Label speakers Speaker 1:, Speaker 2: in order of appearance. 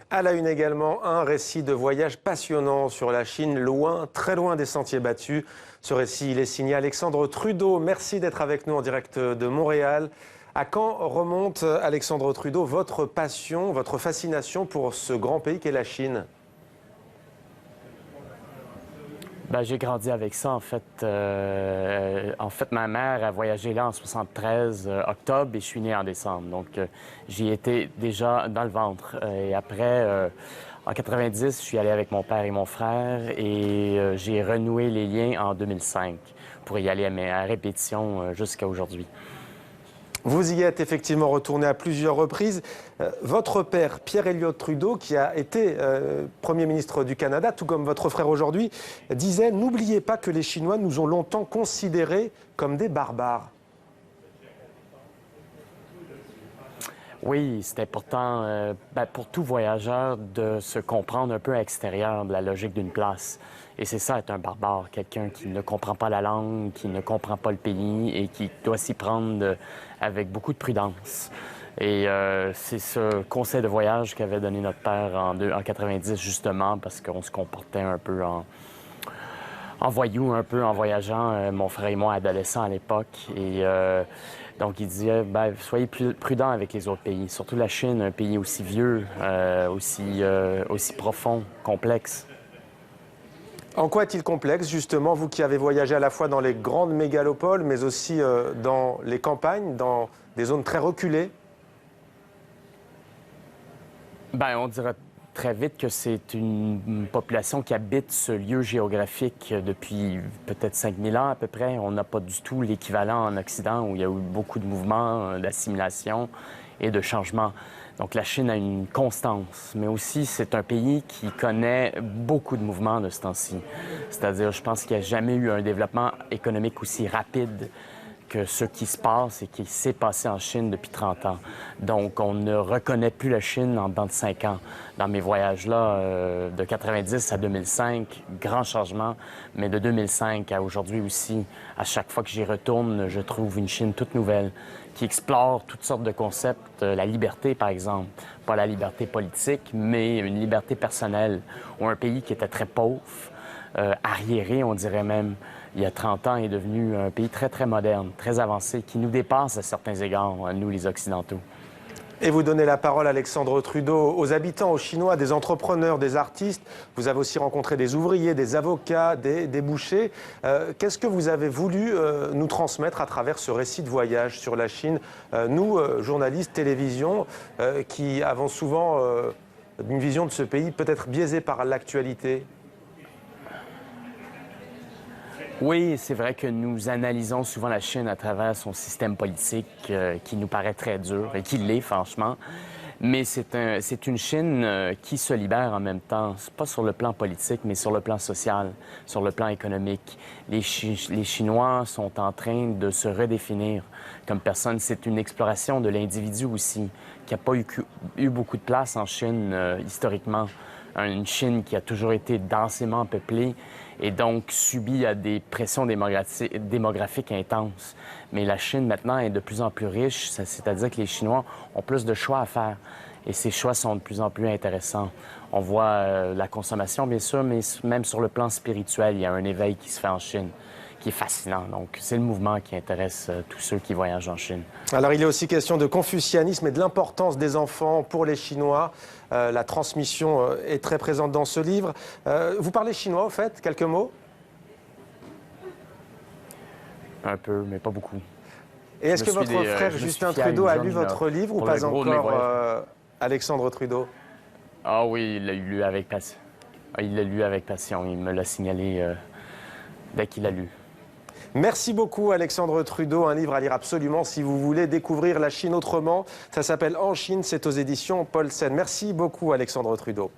Speaker 1: À la une également, un récit de voyage passionnant sur la Chine, loin, très loin des sentiers battus. Ce récit, il est signé Alexandre Trudeau. Merci d'être avec nous en direct de Montréal. À quand remonte, Alexandre Trudeau, votre passion, votre fascination pour ce grand pays qu'est la Chine ?
Speaker 2: J'ai grandi avec ça, en fait. Ma mère a voyagé là en 73 octobre et je suis né en décembre. Donc, j'y étais déjà dans le ventre. Et après, en 90, je suis allé avec mon père et mon frère et j'ai renoué les liens en 2005 pour y aller à répétition jusqu'à aujourd'hui.
Speaker 1: Vous y êtes effectivement retourné à plusieurs reprises. Votre père, Pierre Elliott Trudeau, qui a été Premier ministre du Canada, tout comme votre frère aujourd'hui, disait « N'oubliez pas que les Chinois nous ont longtemps considérés comme des barbares ».
Speaker 2: Oui, c'est important pour tout voyageur de se comprendre un peu à l'extérieur de la logique d'une place. Et c'est ça, être un barbare, quelqu'un qui ne comprend pas la langue, qui ne comprend pas le pays et qui doit s'y prendre avec beaucoup de prudence. Et c'est ce conseil de voyage qu'avait donné notre père en 90, justement, parce qu'on se comportait un peu en voyou, un peu en voyageant, mon frère et moi, adolescents à l'époque. Et donc, il disait, soyez plus prudents avec les autres pays, surtout la Chine, un pays aussi vieux, aussi profond, complexe.
Speaker 1: En quoi est-il complexe, justement, vous qui avez voyagé à la fois dans les grandes mégalopoles, mais aussi dans les campagnes, dans des zones très reculées?
Speaker 2: On dirait très vite que c'est une population qui habite ce lieu géographique depuis peut-être 5000 ans à peu près. On n'a pas du tout l'équivalent en Occident où il y a eu beaucoup de mouvements d'assimilation et de changement. Donc la Chine a une constance, mais aussi c'est un pays qui connaît beaucoup de mouvements de ce temps-ci. C'est-à-dire, je pense qu'il n'y a jamais eu un développement économique aussi rapide que ce qui se passe et qui s'est passé en Chine depuis 30 ans. Donc, on ne reconnaît plus la Chine en dedans de 5 ans. Dans mes voyages-là, de 90 à 2005, grand changement, mais de 2005 à aujourd'hui aussi, à chaque fois que j'y retourne, je trouve une Chine toute nouvelle, qui explore toutes sortes de concepts, la liberté, par exemple. Pas la liberté politique, mais une liberté personnelle, ou un pays qui était très pauvre, arriéré, on dirait même, il y a 30 ans, est devenu un pays très, très moderne, très avancé, qui nous dépasse à certains égards, nous, les Occidentaux.
Speaker 1: Et vous donnez la parole, Alexandre Trudeau, aux habitants, aux Chinois, des entrepreneurs, des artistes. Vous avez aussi rencontré des ouvriers, des avocats, des bouchers. Qu'est-ce que vous avez voulu nous transmettre à travers ce récit de voyage sur la Chine? Nous, journalistes, télévision, qui avons souvent une vision de ce pays peut-être biaisée par l'actualité.
Speaker 2: Oui, c'est vrai que nous analysons souvent la Chine à travers son système politique qui nous paraît très dur et qui l'est, franchement. Mais c'est une Chine qui se libère en même temps, pas sur le plan politique, mais sur le plan social, sur le plan économique. Les Chinois sont en train de se redéfinir comme personne. C'est une exploration de l'individu aussi, qui n'a pas eu beaucoup de place en Chine historiquement. Une Chine qui a toujours été densément peuplée et donc subie à des pressions démographiques intenses. Mais la Chine, maintenant, est de plus en plus riche, c'est-à-dire que les Chinois ont plus de choix à faire. Et ces choix sont de plus en plus intéressants. On voit la consommation, bien sûr, mais même sur le plan spirituel, il y a un éveil qui se fait en Chine, qui est fascinant. Donc, c'est le mouvement qui intéresse tous ceux qui voyagent en Chine.
Speaker 1: Alors, il est aussi question de confucianisme et de l'importance des enfants pour les Chinois. La transmission est très présente dans ce livre. Vous parlez chinois, au fait? Quelques mots?
Speaker 2: Un peu, mais pas beaucoup.
Speaker 1: Et est-ce que votre frère Justin Trudeau a lu votre livre ou pas encore, Alexandre Trudeau?
Speaker 2: Ah oui, il l'a lu avec passion. Il l'a lu avec passion. Il me l'a signalé dès qu'il l'a lu.
Speaker 1: Merci beaucoup, Alexandre Trudeau. Un livre à lire absolument si vous voulez découvrir la Chine autrement. Ça s'appelle En Chine, c'est aux éditions Paulsen. Merci beaucoup, Alexandre Trudeau.